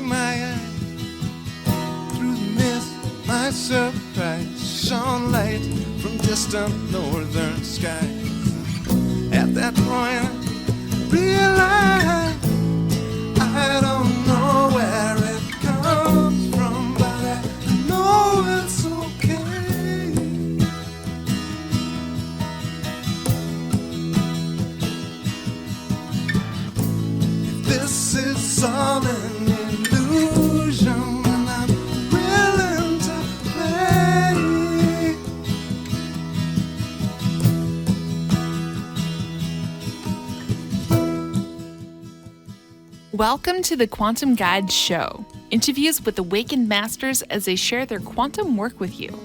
my eye. Through the mist, my surprise shone light from distant northern skies. At that point, realized I don't know where it comes from, but I know it's okay. If this is all an illusion, then I'm willing to play. Welcome to the Quantum Guide Show, interviews with awakened masters as they share their quantum work with you.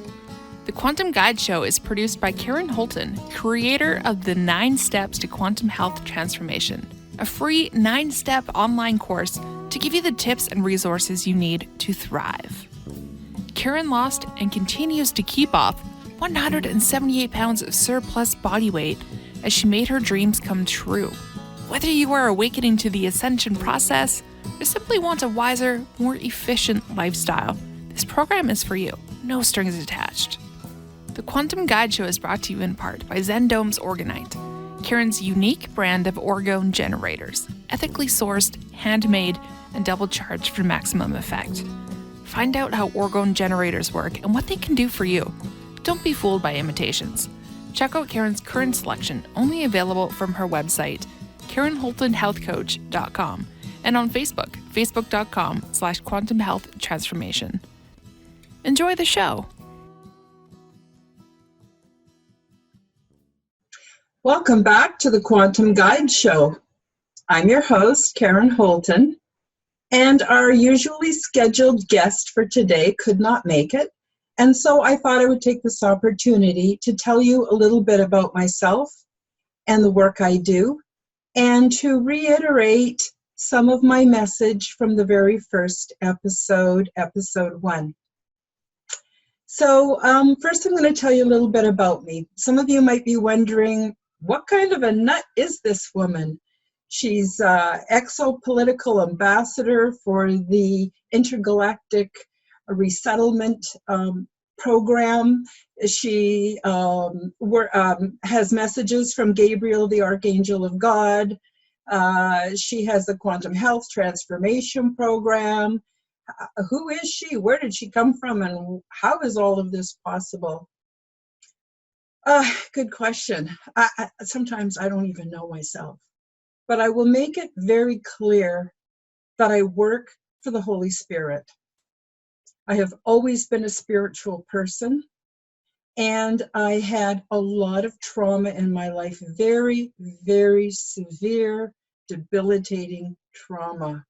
The Quantum Guide Show is produced by Karen Holton, creator of the 9 Steps to Quantum Health Transformation, a free 9-step online course to give you the tips and resources you need to thrive. Karen lost and continues to keep off 178 pounds of surplus body weight as she made her dreams come true. Whether you are awakening to the ascension process or simply want a wiser, more efficient lifestyle, this program is for you. No strings attached. The Quantum Guide Show is brought to you in part by Zendome's Orgonite, Karen's unique brand of orgone generators, ethically sourced, handmade, and double charged for maximum effect. Find out how orgone generators work and what they can do for you. Don't be fooled by imitations. Check out Karen's current selection, only available from her website, KarenHoltonHealthCoach.com, and on Facebook, facebook.com/Quantum Health Transformation. Enjoy the show. Welcome back to the Quantum Guide Show. I'm your host, Karen Holton, and our usually scheduled guest for today could not make it, and so I thought I would take this opportunity to tell you a little bit about myself and the work I do, and to reiterate some of my message from the very first episode 1. So first I'm going to tell you a little bit about me. Some of you might be wondering, what kind of a nut is this woman? She's exopolitical ambassador for the Intergalactic Resettlement Program. She has messages from Gabriel, the Archangel of God. She has the Quantum Health Transformation Program. Who is she? Where did she come from? And how is all of this possible? Good question. Sometimes I don't even know myself. But I will make it very clear that I work for the Holy Spirit. I have always been a spiritual person, and I had a lot of trauma in my life, very, very severe, debilitating trauma.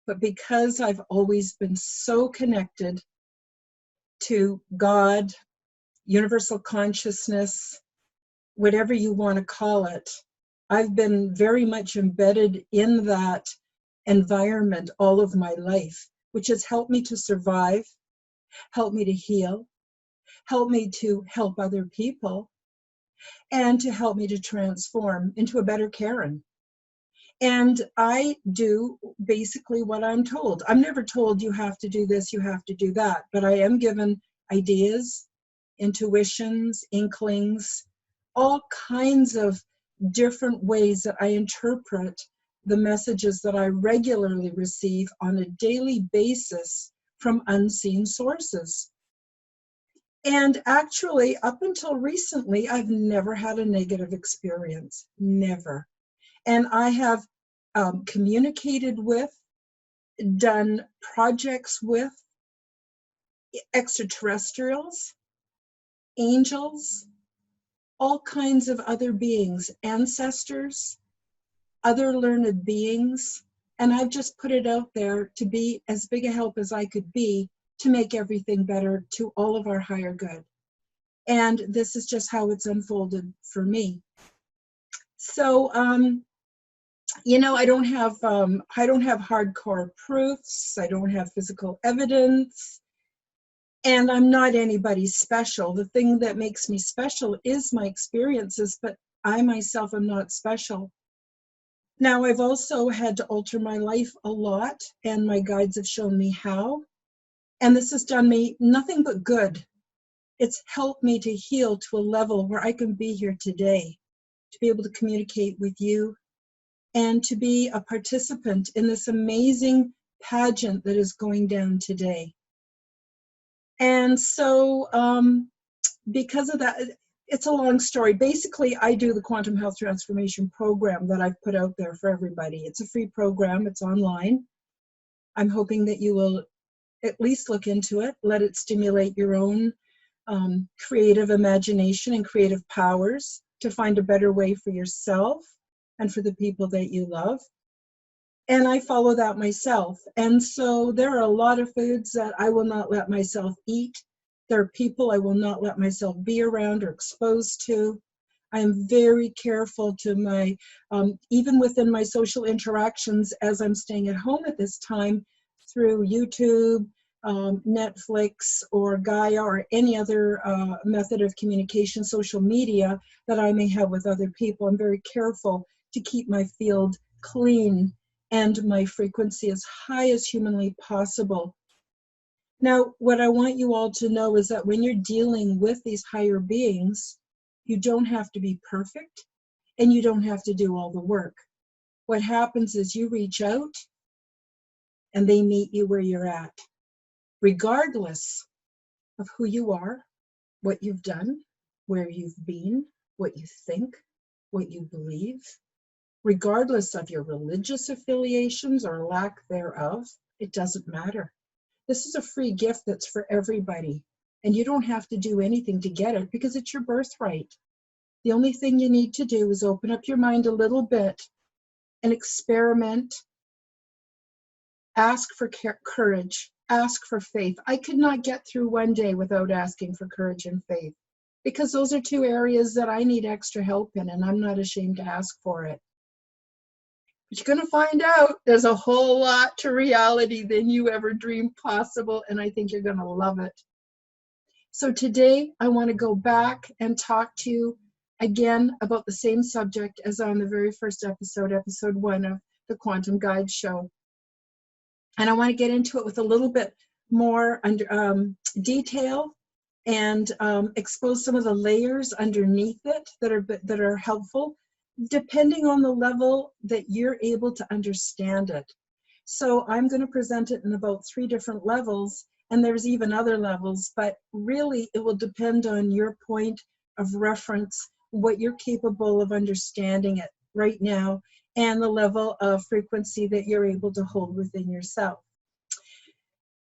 But because I've always been so connected to God, universal consciousness, whatever you want to call it, I've been very much embedded in that environment all of my life, which has helped me to survive, helped me to heal, helped me to help other people, and to help me to transform into a better Karen. And I do basically what I'm told. I'm never told you have to do this, you have to do that, but I am given ideas, intuitions, inklings, all kinds of different ways that I interpret the messages that I regularly receive on a daily basis from unseen sources. And actually, up until recently, I've never had a negative experience, never. And I have communicated with, done projects with extraterrestrials, angels, all kinds of other beings, ancestors, other learned beings, and I've just put it out there to be as big a help as I could be to make everything better to all of our higher good. And this is just how it's unfolded for me. So, I don't have hardcore proofs. I don't have physical evidence. And I'm not anybody special. The thing that makes me special is my experiences, but I myself am not special. Now, I've also had to alter my life a lot, and my guides have shown me how. And this has done me nothing but good. It's helped me to heal to a level where I can be here today, to be able to communicate with you, and to be a participant in this amazing pageant that is going down today. And so, because of that, it's a long story. Basically, I do the Quantum Health Transformation program that I've put out there for everybody. It's a free program. It's online. I'm hoping that you will at least look into it, let it stimulate your own creative imagination and creative powers to find a better way for yourself and for the people that you love. And I follow that myself. And so there are a lot of foods that I will not let myself eat. There are people I will not let myself be around or exposed to. I am very careful to my, even within my social interactions as I'm staying at home at this time through YouTube, Netflix, or Gaia, or any other method of communication, social media that I may have with other people. I'm very careful to keep my field clean and my frequency as high as humanly possible. Now, what I want you all to know is that when you're dealing with these higher beings, you don't have to be perfect and you don't have to do all the work. What happens is you reach out and they meet you where you're at, regardless of who you are, what you've done, where you've been, what you think, what you believe, regardless of your religious affiliations or lack thereof. It doesn't matter. This is a free gift that's for everybody, and you don't have to do anything to get it because it's your birthright. The only thing you need to do is open up your mind a little bit and experiment. Ask for courage. Ask for faith. I could not get through one day without asking for courage and faith, because those are two areas that I need extra help in, and I'm not ashamed to ask for it. But you're going to find out there's a whole lot to reality than you ever dreamed possible, and I think you're going to love it. So today, I want to go back and talk to you again about the same subject as on the very first episode, episode 1 of the Quantum Guide Show. And I want to get into it with a little bit more detail and expose some of the layers underneath it that are helpful, depending on the level that you're able to understand it. So I'm going to present it in about 3 different levels, and there's even other levels, but really it will depend on your point of reference, what you're capable of understanding it right now, and the level of frequency that you're able to hold within yourself.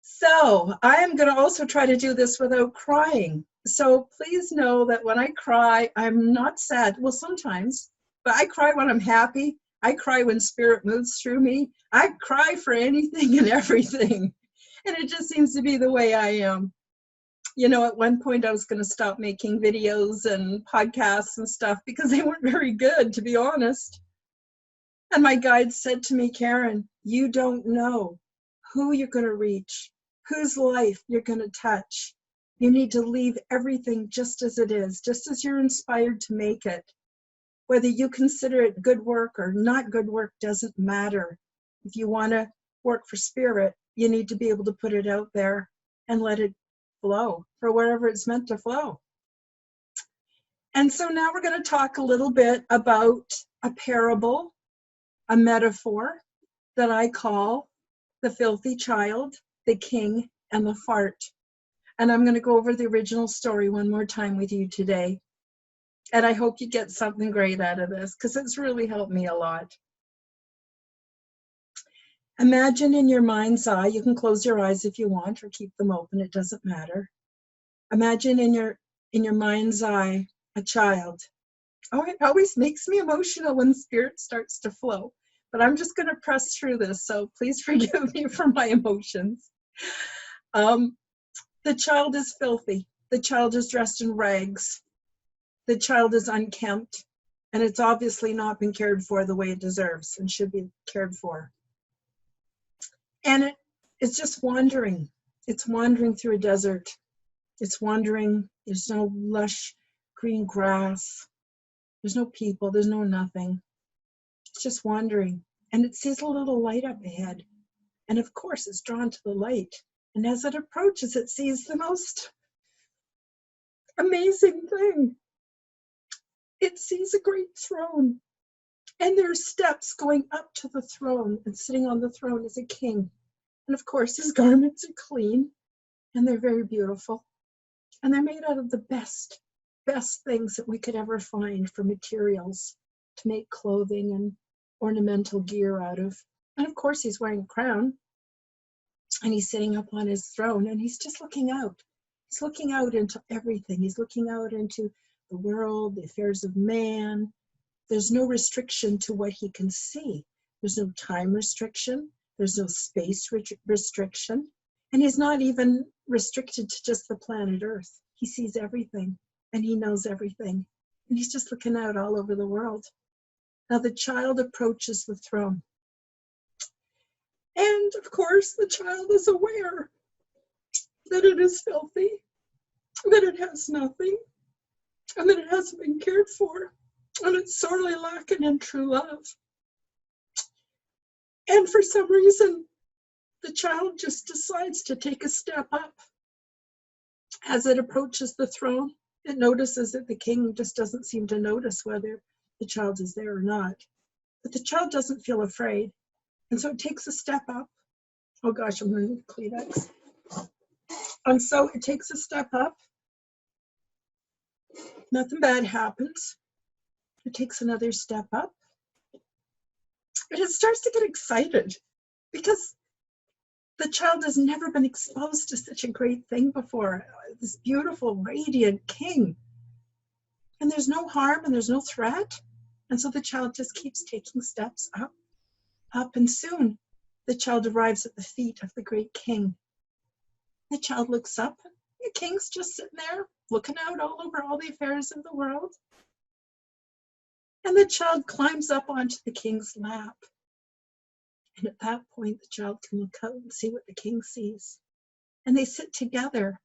So I am going to also try to do this without crying. So please know that when I cry, I'm not sad. Well, sometimes, but I cry when I'm happy. I cry when spirit moves through me. I cry for anything and everything. And it just seems to be the way I am. You know, at one point I was going to stop making videos and podcasts and stuff because they weren't very good, to be honest. And my guide said to me, Karen, you don't know who you're going to reach, whose life you're going to touch. You need to leave everything just as it is, just as you're inspired to make it. Whether you consider it good work or not good work doesn't matter. If you want to work for spirit, you need to be able to put it out there and let it flow for wherever it's meant to flow. And so now we're going to talk a little bit about a parable, a metaphor that I call the filthy child, the king, and the fart. And I'm going to go over the original story one more time with you today. And I hope you get something great out of this, because it's really helped me a lot. Imagine in your mind's eye, you can close your eyes if you want or keep them open, it doesn't matter. Imagine in your mind's eye a child. Oh, it always makes me emotional when spirit starts to flow. But I'm just going to press through this, so please forgive me for my emotions. The child is filthy. The child is dressed in rags. The child is unkempt, and it's obviously not been cared for the way it deserves and should be cared for. And it's just wandering. It's wandering through a desert. It's wandering. There's no lush green grass. There's no people. There's no nothing. It's just wandering, and it sees a little light up ahead. And of course, it's drawn to the light. And as it approaches, it sees the most amazing thing. It sees a great throne, and there are steps going up to the throne, and sitting on the throne is a king. And of course, his garments are clean, and they're very beautiful. And they're made out of the best things that we could ever find for materials to make clothing and ornamental gear out of. And of course, he's wearing a crown, and he's sitting up on his throne, and he's just looking out. He's looking out into everything. He's looking out into the world, the affairs of man. There's no restriction to what he can see. There's no time restriction. There's no space restriction. And he's not even restricted to just the planet Earth. He sees everything, and he knows everything. And he's just looking out all over the world. Now the child approaches the throne. And of course, the child is aware that it is filthy, that it has nothing, and that it hasn't been cared for, and it's sorely lacking in true love. And for some reason, the child just decides to take a step up. As it approaches the throne, it notices that the king just doesn't seem to notice whether the child is there or not. But the child doesn't feel afraid. And so it takes a step up. Oh gosh, I'm going to need Kleenex. And so it takes a step up. Nothing bad happens. It takes another step up. And it starts to get excited because the child has never been exposed to such a great thing before. This beautiful, radiant king. And there's no harm and there's no threat. And so the child just keeps taking steps up, and soon the child arrives at the feet of the great king. The child looks up, and the king's just sitting there, looking out all over all the affairs of the world. And the child climbs up onto the king's lap. And at that point, the child can look out and see what the king sees. And they sit together,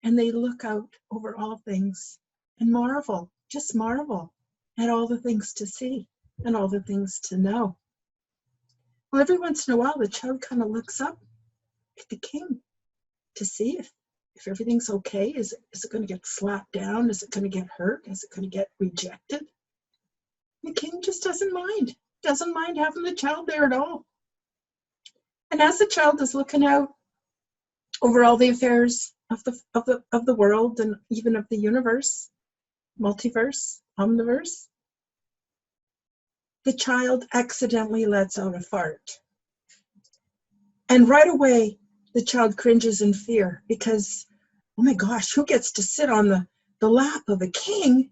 and they look out over all things and marvel, just marvel at all the things to see and all the things to know. Well, every once in a while, the child kind of looks up at the king to see if everything's okay. Is it going to get slapped down? Is it going to get hurt? Is it going to get rejected? The king just doesn't mind having the child there at all. And as the child is looking out over all the affairs of the world and even of the universe, multiverse, omniverse, the child accidentally lets out a fart. And right away, the child cringes in fear because, oh my gosh, who gets to sit on the lap of a king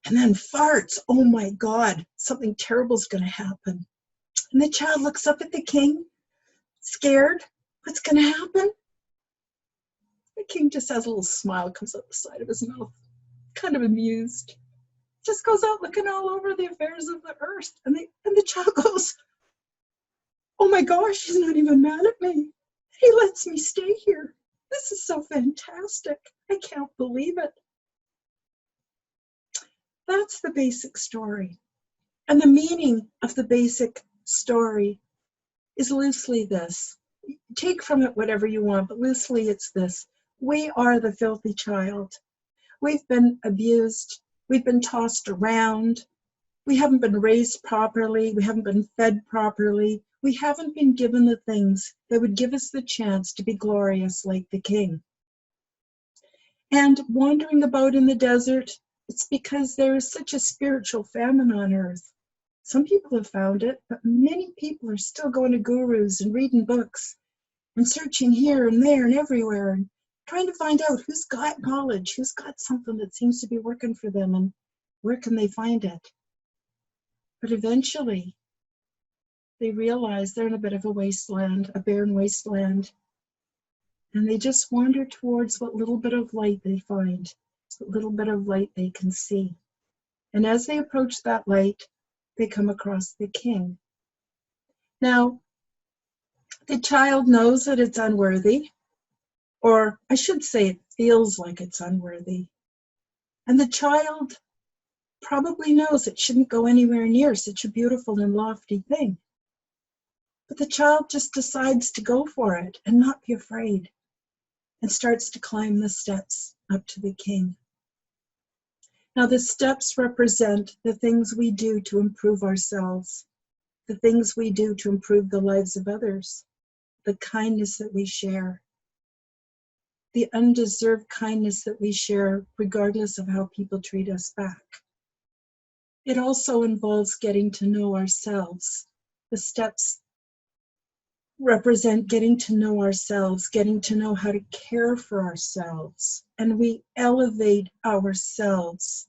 and then farts? Oh my God, something terrible is going to happen. And the child looks up at the king, scared. What's going to happen? The king just has a little smile, comes up the side of his mouth, kind of amused. Just goes out looking all over the affairs of the earth. And the child goes, oh my gosh, he's not even mad at me. He lets me stay here. This is so fantastic. I can't believe it. That's the basic story. And the meaning of the basic story is loosely this. Take from it whatever you want, but loosely it's this. We are the filthy child. We've been abused. We've been tossed around. We haven't been raised properly. We haven't been fed properly. We haven't been given the things that would give us the chance to be glorious like the king. And wandering about in the desert, it's because there is such a spiritual famine on earth. Some people have found it, but many people are still going to gurus and reading books and searching here and there and everywhere and trying to find out who's got knowledge, who's got something that seems to be working for them and where can they find it. But eventually, they realize they're in a bit of a wasteland, a barren wasteland, and they just wander towards what little bit of light they find, what little bit of light they can see. And as they approach that light, they come across the king. Now, the child knows that it's unworthy, or I should say it feels like it's unworthy. And the child probably knows it shouldn't go anywhere near such a beautiful and lofty thing. But the child just decides to go for it and not be afraid, and starts to climb the steps up to the king. Now, the steps represent the things we do to improve ourselves, the things we do to improve the lives of others, the kindness that we share, the undeserved kindness that we share regardless of how people treat us back. It also involves getting to know ourselves. The steps represent getting to know ourselves, getting to know how to care for ourselves, and we elevate ourselves.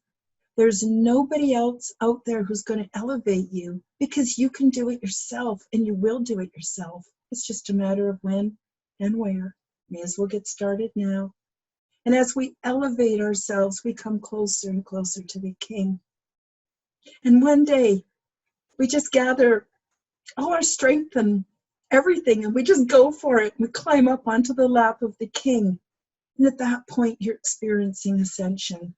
There's nobody else out there who's going to elevate you, because you can do it yourself, and you will do it yourself. It's just a matter of when and where. May as well get started now. And as we elevate ourselves, we come closer and closer to the King. And one day, we just gather all our strength and everything, and we just go for it. We climb up onto the lap of the King. And at that point, you're experiencing ascension.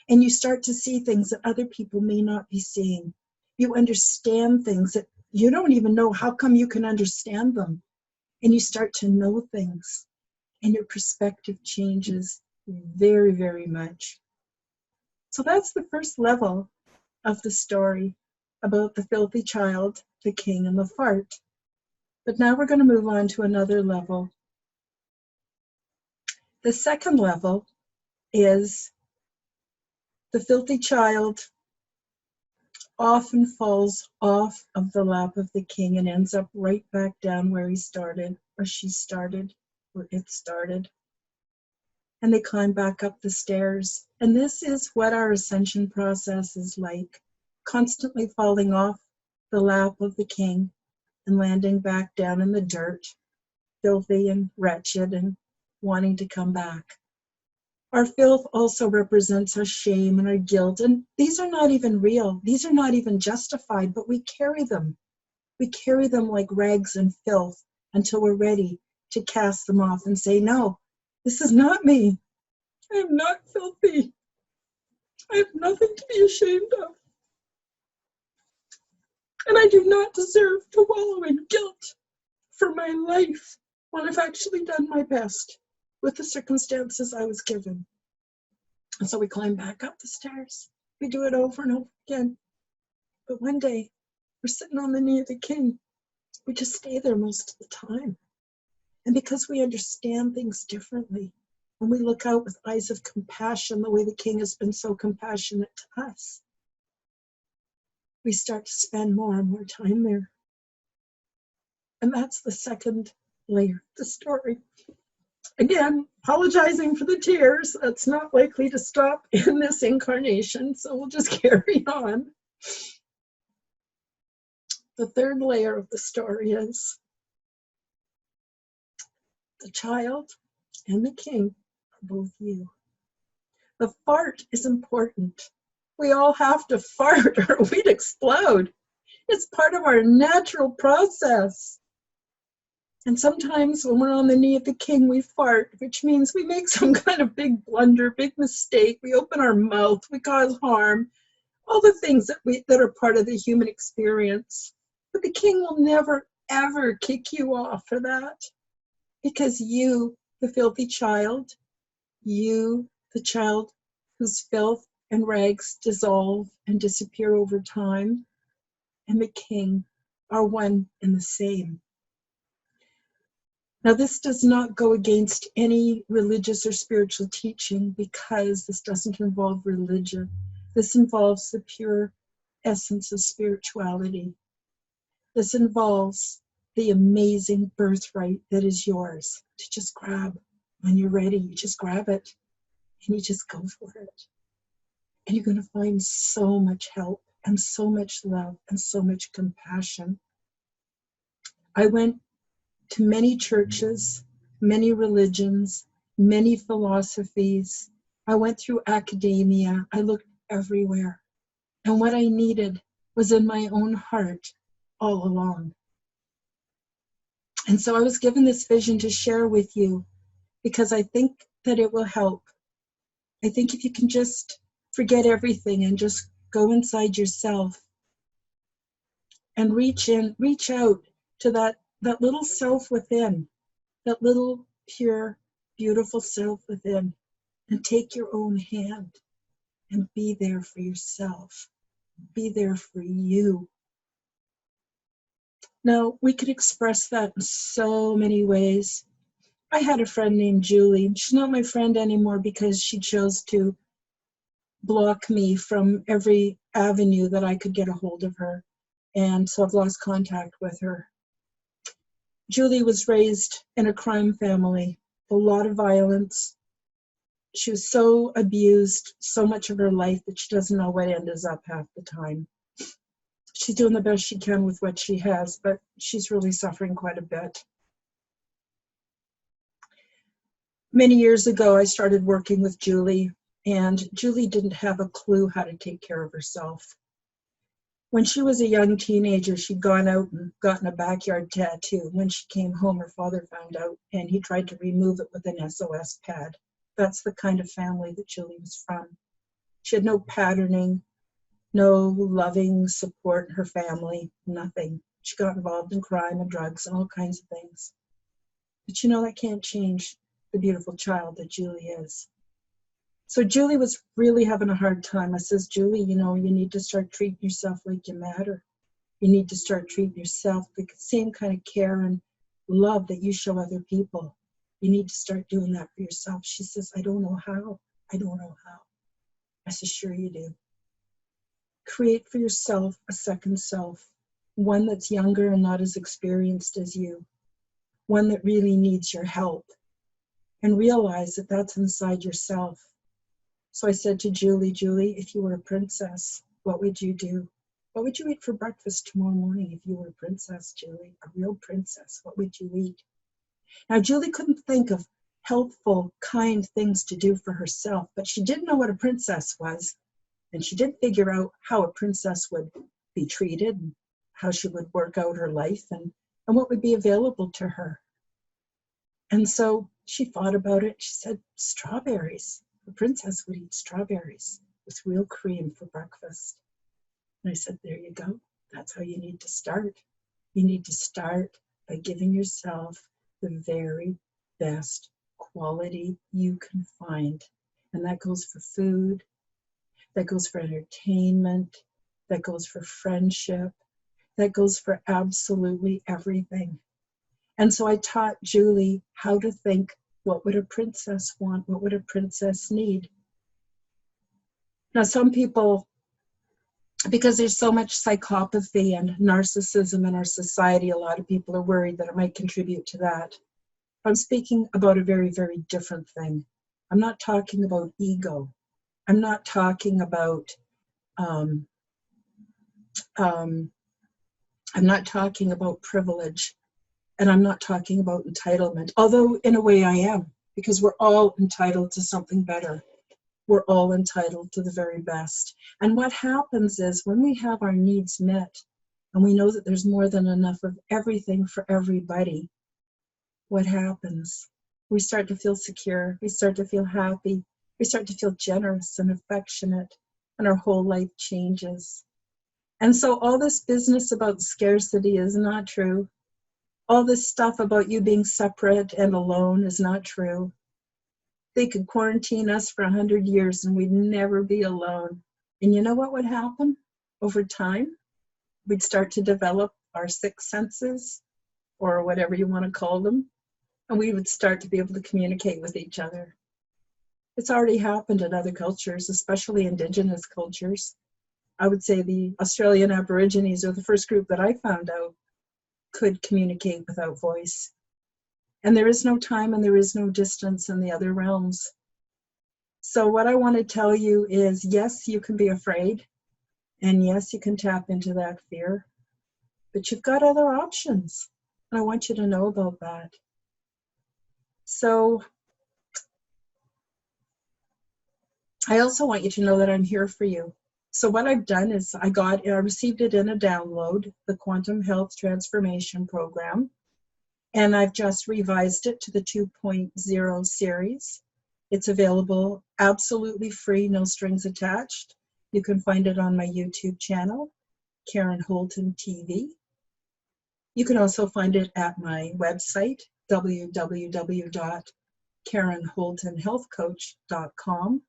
And you start to see things that other people may not be seeing. You understand things that you don't even know how come you can understand them. And you start to know things. And your perspective changes very, very much. So that's the first level of the story about the filthy child, the king, and the fart. But now we're going to move on to another level. The second level is the filthy child often falls off of the lap of the king and ends up right back down where he started, or she started, or it started. And they climb back up the stairs. And this is what our ascension process is like, constantly falling off the lap of the king and landing back down in the dirt, filthy and wretched and wanting to come back. Our filth also represents our shame and our guilt, and these are not even real. These are not even justified, but we carry them. We carry them like rags and filth until we're ready to cast them off and say, no, this is not me. I am not filthy. I have nothing to be ashamed of. And I do not deserve to wallow in guilt for my life when I've actually done my best with the circumstances I was given. And so we climb back up the stairs. We do it over and over again. But one day, we're sitting on the knee of the king. We just stay there most of the time. And because we understand things differently, when we look out with eyes of compassion, the way the king has been so compassionate to us, we start to spend more and more time there. And that's the second layer of the story. Again, apologizing for the tears. That's not likely to stop in this incarnation, so we'll just carry on. The third layer of the story is the child and the king are both you. The fart is important. We all have to fart or we'd explode. It's part of our natural process. And sometimes when we're on the knee of the king, we fart, which means we make some kind of big blunder, big mistake. We open our mouth, we cause harm, all the things that are part of the human experience. But the king will never, ever kick you off for that, because you, the filthy child, you, the child whose filth and rags dissolve and disappear over time, and the king are one and the same. Now, this does not go against any religious or spiritual teaching, because this doesn't involve religion. This involves the pure essence of spirituality. This involves the amazing birthright that is yours to just grab when you're ready. You just grab it and you just go for it. And you're going to find so much help and so much love and so much compassion. I went to many churches, many religions, many philosophies. I went through academia. I looked everywhere. And what I needed was in my own heart all along. And so I was given this vision to share with you, because I think that it will help. I think if you can just forget everything and just Go inside yourself and reach out to that little self within, that little pure, beautiful self within, and take your own hand and be there for yourself. Be there for you. Now, we could express that in so many ways. I had a friend named Julie. She's not my friend anymore because she chose to block me from every avenue that I could get a hold of her. And so I've lost contact with her. Julie was raised in a crime family, a lot of violence. She was so abused so much of her life that she doesn't know what ends up half the time. She's doing the best she can with what she has, but she's really suffering quite a bit. Many years ago, I started working with Julie, and Julie didn't have a clue how to take care of herself. When she was a young teenager, she'd gone out and gotten a backyard tattoo. When she came home, her father found out, and he tried to remove it with an SOS pad. That's the kind of family that Julie was from. She had no patterning, no loving support in her family, nothing. She got involved in crime and drugs and all kinds of things. But you know, that can't change the beautiful child that Julie is. So Julie was really having a hard time. I says, Julie, you know, you need to start treating yourself like you matter. You need to start treating yourself with the same kind of care and love that you show other people. You need to start doing that for yourself. She says, I don't know how. I don't know how. I said, sure you do. Create for yourself a second self, one that's younger and not as experienced as you, one that really needs your help, and realize that that's inside yourself. So I said to Julie, Julie, if you were a princess, what would you do? What would you eat for breakfast tomorrow morning if you were a princess, Julie? A real princess, what would you eat? Now, Julie couldn't think of helpful, kind things to do for herself, but she did know what a princess was. And she did figure out how a princess would be treated, and how she would work out her life, and what would be available to her. And so she thought about it. She said, strawberries. A princess would eat strawberries with real cream for breakfast. And I said, there you go. That's how you need to start. You need to start by giving yourself the very best quality you can find. And that goes for food. That goes for entertainment, that goes for friendship, that goes for absolutely everything. And so I taught Julie how to think, what would a princess want? What would a princess need? Now, some people, because there's so much psychopathy and narcissism in our society, a lot of people are worried that it might contribute to that. I'm speaking about a very, very different thing. I'm not talking about ego. I'm not talking about I'm not talking about privilege, and I'm not talking about entitlement, although in a way I am, because we're all entitled to something better. We're all entitled to the very best. And what happens is when we have our needs met, and we know that there's more than enough of everything for everybody, what happens? We start to feel secure, we start to feel happy, we start to feel generous and affectionate, and our whole life changes. And so all this business about scarcity is not true. All this stuff about you being separate and alone is not true. They could quarantine us for 100 years and we'd never be alone. And you know what would happen? Over time, we'd start to develop our sixth senses, or whatever you want to call them, and we would start to be able to communicate with each other. It's already happened in other cultures, especially Indigenous cultures. I would say the Australian Aborigines are the first group that I found out could communicate without voice. And there is no time and there is no distance in the other realms. So what I want to tell you is, yes, you can be afraid, and yes, you can tap into that fear, but you've got other options. And I want you to know about that. So I also want you to know that I'm here for you. So what I've done is I received it in a download, the Quantum Health Transformation Program, and I've just revised it to the 2.0 series. It's available absolutely free, no strings attached. You can find it on my YouTube channel, Karen Holton TV. You can also find it at my website, www.karenholtonhealthcoach.com.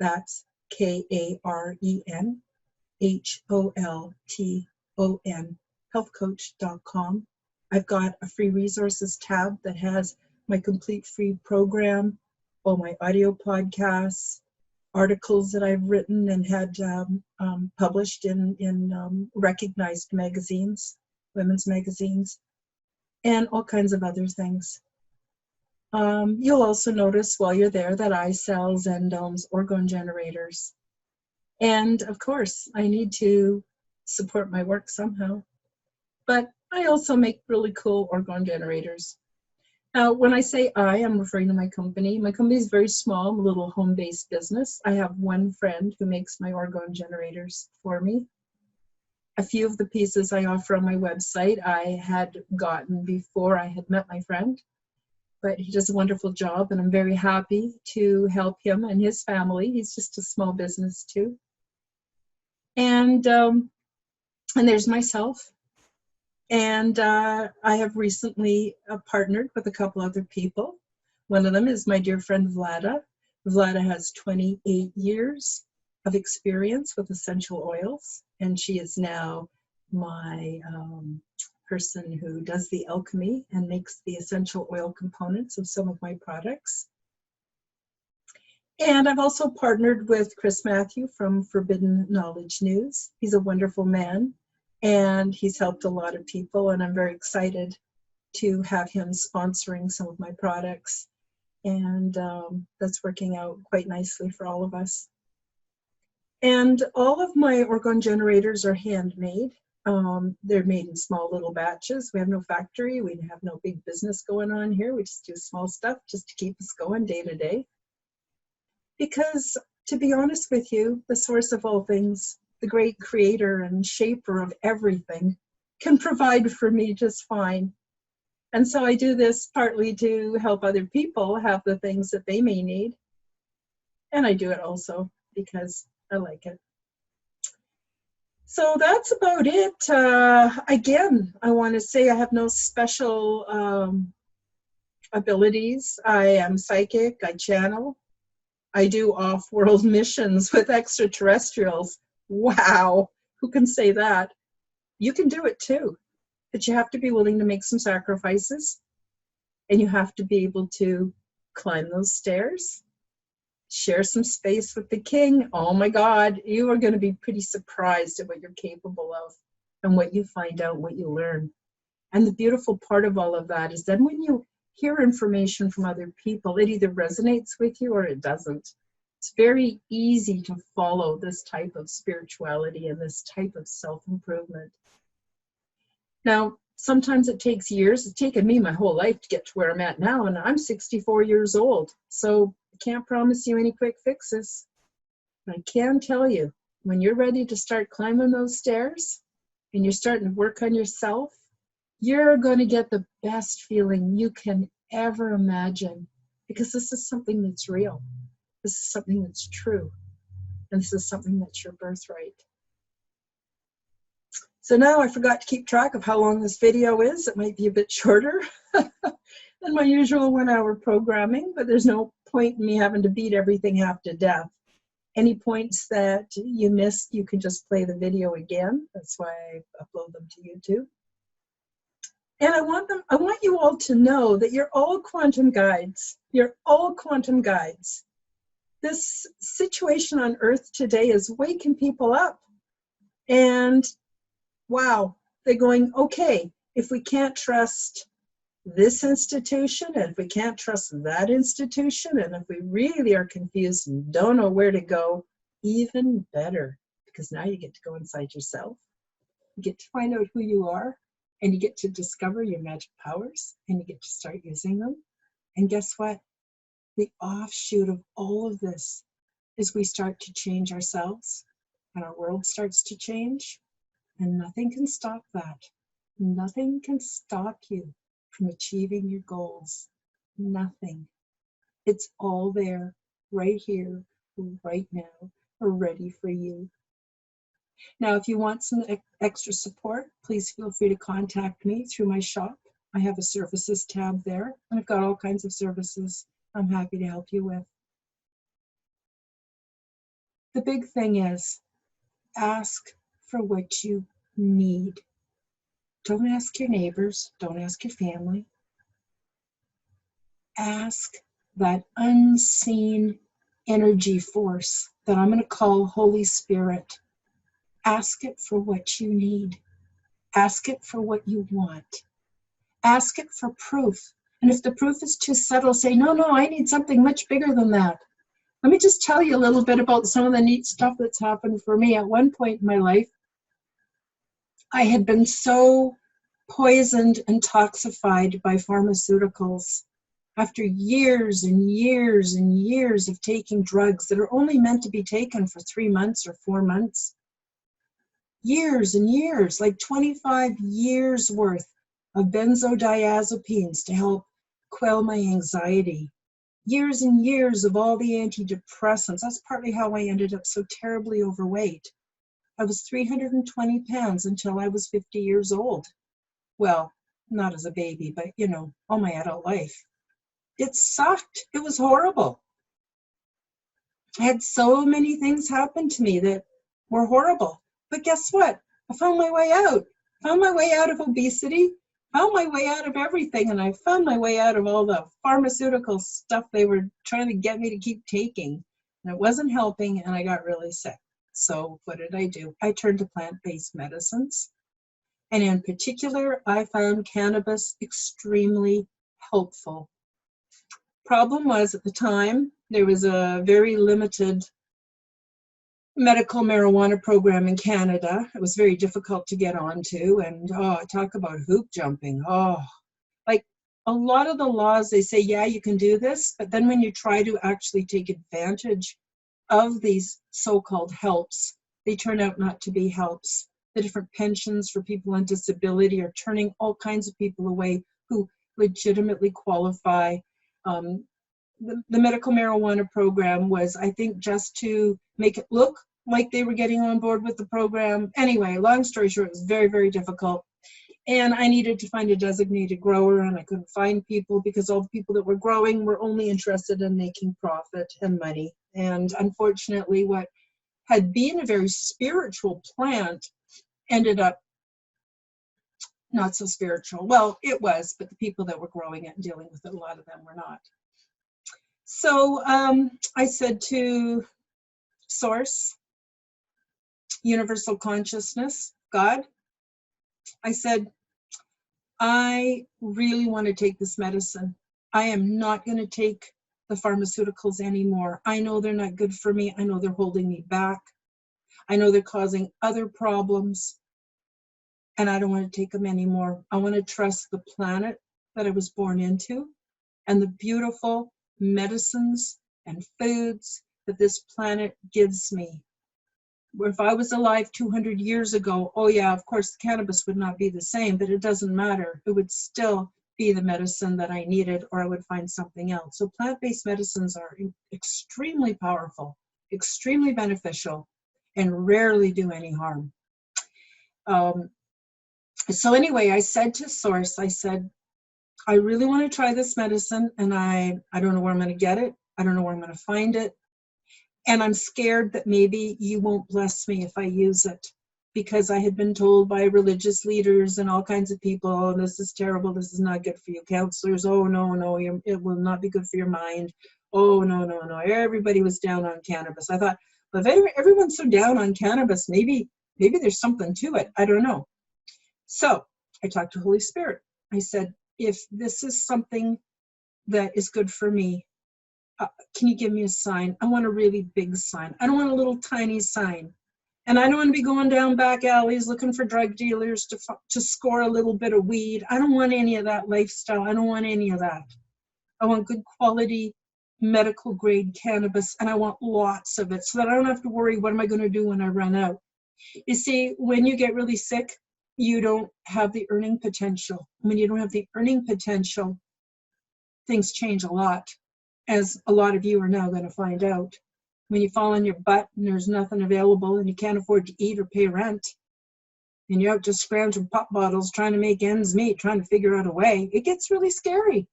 That's KarenHolton, healthcoach.com. I've got a free resources tab that has my complete free program, all my audio podcasts, articles that I've written and had published in recognized magazines, women's magazines, and all kinds of other things. You'll also notice while you're there that I sell Zendome's orgone generators. And of course, I need to support my work somehow. But I also make really cool orgone generators. Now, when I say I'm referring to my company. My company is very small, a little home-based business. I have one friend who makes my orgone generators for me. A few of the pieces I offer on my website I had gotten before I had met my friend, but he does a wonderful job, and I'm very happy to help him and his family. He's just a small business too. And there's myself. And I have recently partnered with a couple other people. One of them is my dear friend Vlada. Vlada has 28 years of experience with essential oils, and she is now my person who does the alchemy and makes the essential oil components of some of my products. And I've also partnered with Chris Matthew from Forbidden Knowledge News. He's a wonderful man, and he's helped a lot of people, and I'm very excited to have him sponsoring some of my products. And that's working out quite nicely for all of us. And all of my orgone generators are handmade. They're made in small little batches. We have no factory. We have no big business going on here. We just do small stuff just to keep us going day to day. Because to be honest with you, the source of all things, the great creator and shaper of everything, can provide for me just fine. And so I do this partly to help other people have the things that they may need. And I do it also because I like it. So that's about it. Again, I want to say I have no special abilities. I am psychic, I channel. I do off-world missions with extraterrestrials. Wow, who can say that? You can do it too, but you have to be willing to make some sacrifices, and you have to be able to climb those stairs, share some space with the king. Oh my God, you are going to be pretty surprised at what you're capable of and what you find out, what you learn. And the beautiful part of all of that is then when you hear information from other people, it either resonates with you or it doesn't. It's very easy to follow this type of spirituality and this type of self-improvement. Now, sometimes it takes years. It's taken me my whole life to get to where I'm at now, and I'm 64 years old. So I can't promise you any quick fixes. But I can tell you, when you're ready to start climbing those stairs and you're starting to work on yourself, you're going to get the best feeling you can ever imagine, because this is something that's real. This is something that's true. And this is something that's your birthright. So now I forgot to keep track of how long this video is. It might be a bit shorter than my usual 1-hour programming, but there's no point in me having to beat everything half to death. Any points that you missed, you can just play the video again. That's why I upload them to YouTube. And I want you all to know that you're all quantum guides. You're all quantum guides. This situation on Earth today is waking people up. And wow, they're going, okay, if we can't trust this institution, and if we can't trust that institution, and if we really are confused and don't know where to go, even better, because now you get to go inside yourself. You get to find out who you are. And you get to discover your magic powers, and you get to start using them. And guess what? The offshoot of all of this is we start to change ourselves, and our world starts to change, and nothing can stop that. Nothing can stop you from achieving your goals. Nothing. It's all there, right here, right now. are ready for you. Now, if you want some extra support, please feel free to contact me through my shop. I have a services tab there, and I've got all kinds of services I'm happy to help you with. The big thing is, ask for what you need. Don't ask your neighbors, don't ask your family. Ask that unseen energy force that I'm going to call Holy Spirit. Ask it for what you need. Ask it for what you want. Ask it for proof. And if the proof is too subtle, say, no, I need something much bigger than that. Let me just tell you a little bit about some of the neat stuff that's happened for me. At one point in my life, I had been so poisoned and toxified by pharmaceuticals after years and years and years of taking drugs that are only meant to be taken for 3 months or 4 months. Years and years, like 25 years worth of benzodiazepines to help quell my anxiety. Years and years of all the antidepressants. That's partly how I ended up so terribly overweight. I was 320 pounds until I was 50 years old. Well, not as a baby, but all my adult life. It sucked. It was horrible. I had so many things happen to me that were horrible. But guess what? I found my way out. Found my way out of obesity. Found my way out of everything. And I found my way out of all the pharmaceutical stuff they were trying to get me to keep taking. And it wasn't helping, and I got really sick. So what did I do? I turned to plant-based medicines. And in particular, I found cannabis extremely helpful. Problem was, at the time, there was a very limited medical marijuana program in Canada. It was very difficult to get onto, and talk about hoop jumping. Like a lot of the laws, they say, yeah, you can do this, but then when you try to actually take advantage of these so-called helps, they turn out not to be helps. The different pensions for people on disability are turning all kinds of people away who legitimately qualify. The medical marijuana program was, I think, just to make it look like they were getting on board with the program. Anyway, long story short, it was very, very difficult. And I needed to find a designated grower, and I couldn't find people because all the people that were growing were only interested in making profit and money. And unfortunately, what had been a very spiritual plant ended up not so spiritual. Well, it was, but the people that were growing it and dealing with it, a lot of them were not. So I said to Source, Universal Consciousness, God, I said, I really want to take this medicine. I am not going to take the pharmaceuticals anymore. I know they're not good for me. I know they're holding me back. I know they're causing other problems. And I don't want to take them anymore. I want to trust the planet that I was born into and the beautiful medicines and foods that this planet gives me. If I was alive 200 years ago, oh yeah, of course, cannabis would not be the same, but it doesn't matter. It would still be the medicine that I needed, or I would find something else. So plant-based medicines are extremely powerful, extremely beneficial, and rarely do any harm. So anyway, I said to Source, I said, I really want to try this medicine, and I don't know where I'm going to get it. I don't know where I'm going to find it. And I'm scared that maybe you won't bless me if I use it, because I had been told by religious leaders and all kinds of people, oh, this is terrible. This is not good for you. Counselors, oh, no, it will not be good for your mind. Oh, no. Everybody was down on cannabis. I thought, well, if everyone's so down on cannabis, maybe there's something to it. I don't know. So I talked to Holy Spirit. I said, if this is something that is good for me, can you give me a sign? I want a really big sign. I don't want a little tiny sign. And I don't want to be going down back alleys looking for drug dealers to score a little bit of weed. I don't want any of that lifestyle. I don't want any of that. I want good quality medical grade cannabis, and I want lots of it so that I don't have to worry, what am I going to do when I run out? You see, when you get really sick, you don't have the earning potential. When you don't have the earning potential, things change a lot, as a lot of you are now going to find out. when you fall on your butt and there's nothing available and you can't afford to eat or pay rent, and you're out just scrounging pop bottles trying to make ends meet, trying to figure out a way, it gets really scary.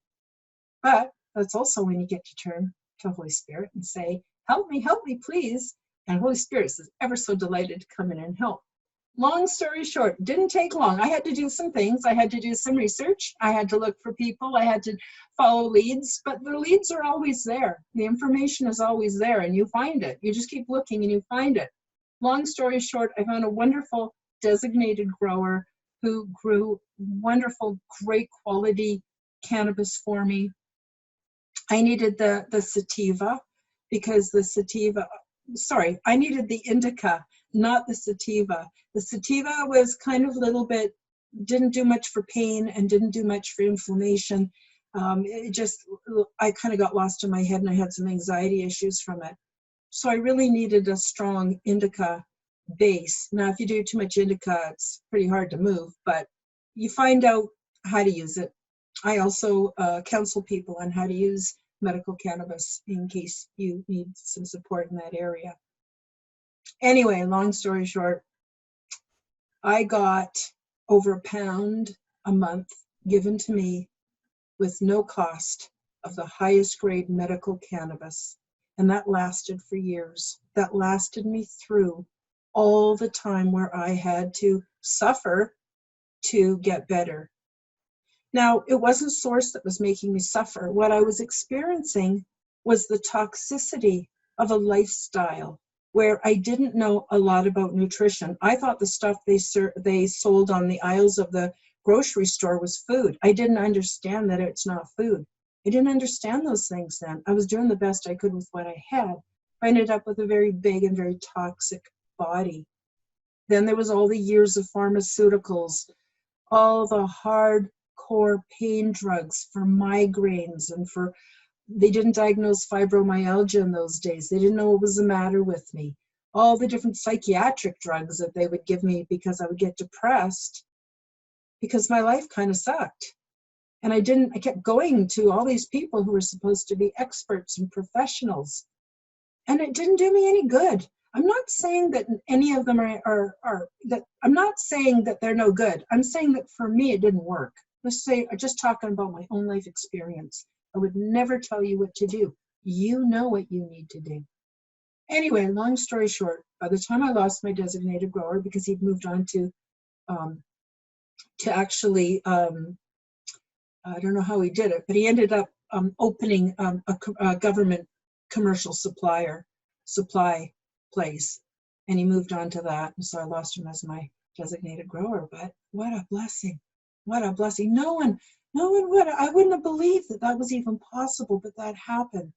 But that's also when you get to turn to Holy Spirit and say, help me, please. And Holy Spirit is ever so delighted to come in and help. Long story short, it didn't take long. I had to do some things. I had to do some research. I had to look for people. I had to follow leads, but the leads are always there. The information is always there, and you find it. You just keep looking and you find it. Long story short, I found a wonderful designated grower who grew wonderful, great quality cannabis for me. I needed the sativa because the sativa, I needed the indica, not the sativa. The sativa was kind of a little bit, didn't do much for pain and didn't do much for inflammation. I kind of got lost in my head and I had some anxiety issues from it. So I really needed a strong indica base. Now, if you do too much indica, it's pretty hard to move, but you find out how to use it. I also counsel people on how to use medical cannabis in case you need some support in that area. Anyway, long story short, I got over a pound a month given to me with no cost of the highest grade medical cannabis. And that lasted for years. That lasted me through all the time where I had to suffer to get better. Now, it wasn't source that was making me suffer. What I was experiencing was the toxicity of a lifestyle where I didn't know a lot about nutrition. I thought the stuff they sold on the aisles of the grocery store was food. I didn't understand that it's not food. I didn't understand those things then. I was doing the best I could with what I had. I ended up with a very big and very toxic body. Then there was all the years of pharmaceuticals, all the hardcore pain drugs for migraines and they didn't diagnose fibromyalgia in those days. They didn't know what was the matter with me. All the different psychiatric drugs that they would give me because I would get depressed because my life kind of sucked. And I kept going to all these people who were supposed to be experts and professionals. And it didn't do me any good. I'm not saying that any of them I'm not saying that they're no good. I'm saying that for me, it didn't work. I'm just talking about my own life experience. I would never tell you what to do. You know what you need to do. Anyway, long story short, by the time I lost my designated grower, because he'd moved on to actually, I don't know how he did it, but he ended up opening a government commercial supply place, and he moved on to that, and so I lost him as my designated grower. But what a blessing! What a blessing! No one would. I wouldn't have believed that was even possible, but that happened,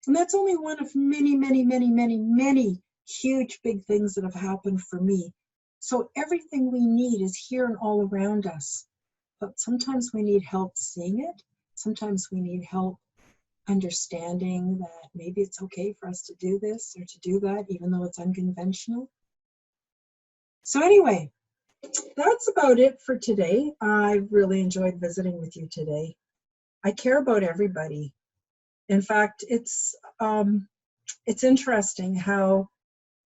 and that's only one of many, many, many, many, many huge big things that have happened for me. So everything we need is here and all around us. But sometimes we need help seeing it. Sometimes we need help understanding that maybe it's okay for us to do this or to do that, even though it's unconventional. So anyway, that's about it for today. I really enjoyed visiting with you today. I care about everybody. In fact, it's interesting how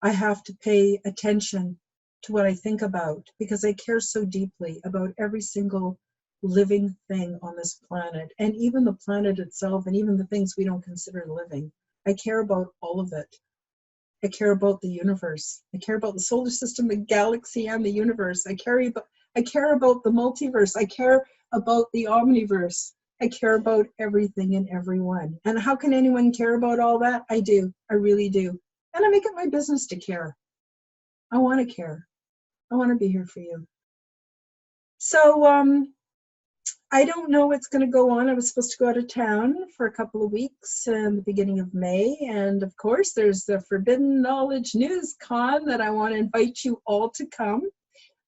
I have to pay attention to what I think about, because I care so deeply about every single living thing on this planet, and even the planet itself, and even the things we don't consider living. I care about all of it. I care about the universe. I care about the solar system, the galaxy, and the universe. I care about the multiverse. I care about the omniverse. I care about everything and everyone. And how can anyone care about all that? I do. I really do. And I make it my business to care. I want to care. I want to be here for you. So I don't know what's going to go on. I was supposed to go out of town for a couple of weeks in the beginning of May. And of course, there's the Forbidden Knowledge News Con that I want to invite you all to come.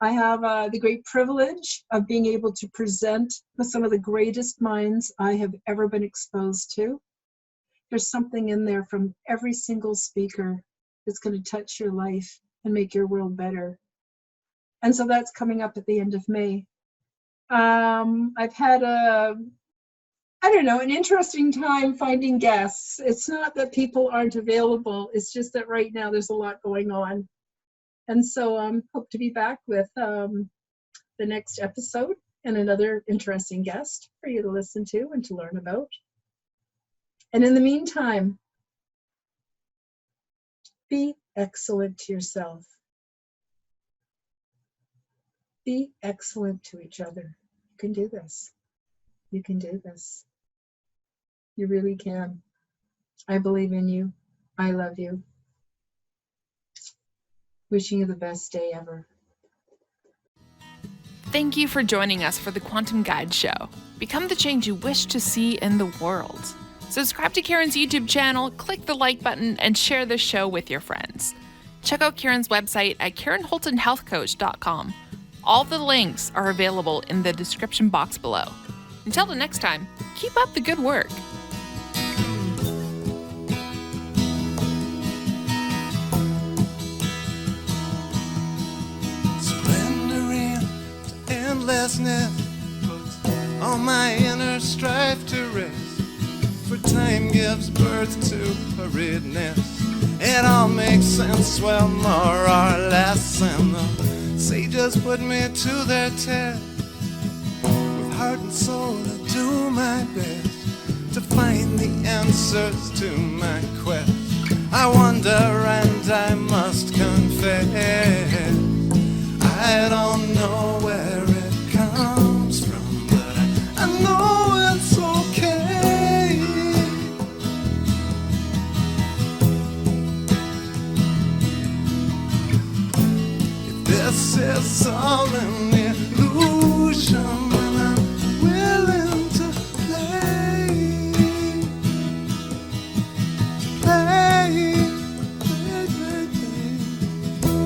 I have the great privilege of being able to present with some of the greatest minds I have ever been exposed to. There's something in there from every single speaker that's going to touch your life and make your world better. And so that's coming up at the end of May. I've had I don't know, an interesting time finding guests. It's not that people aren't available. It's just that right now there's a lot going on. And so hope to be back with the next episode and another interesting guest for you to listen to and to learn about. And in the meantime, be excellent to yourself. Be excellent to each other. You can do this. You can do this. You really can. I believe in you. I love you. Wishing you the best day ever. Thank you for joining us for the Quantum Guide Show. Become the change you wish to see in the world. Subscribe to Karen's YouTube channel, click the like button, and share this show with your friends. Check out Karen's website at KarenHoltonHealthCoach.com. All the links are available in the description box below. Until the next time, keep up the good work. Surrendering to endlessness puts all my inner strife to rest. For time gives birth to hurriedness. It all makes sense, well, more or less. And the sages put me to their test. With heart and soul, I do my best to find the answers to my quest. I wonder and I must confess, I don't know where it comes from, but I know it's okay. If this is all an illusion, then I'm willing to play, play, play, play, play.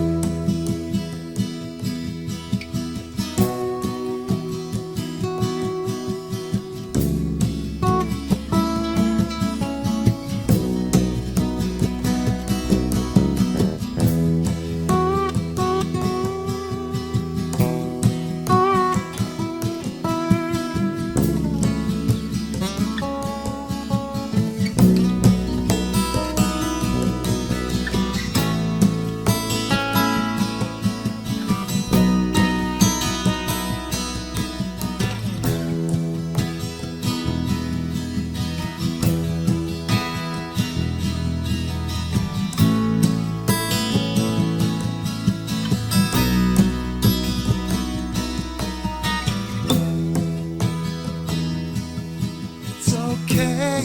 It's okay.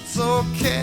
It's okay.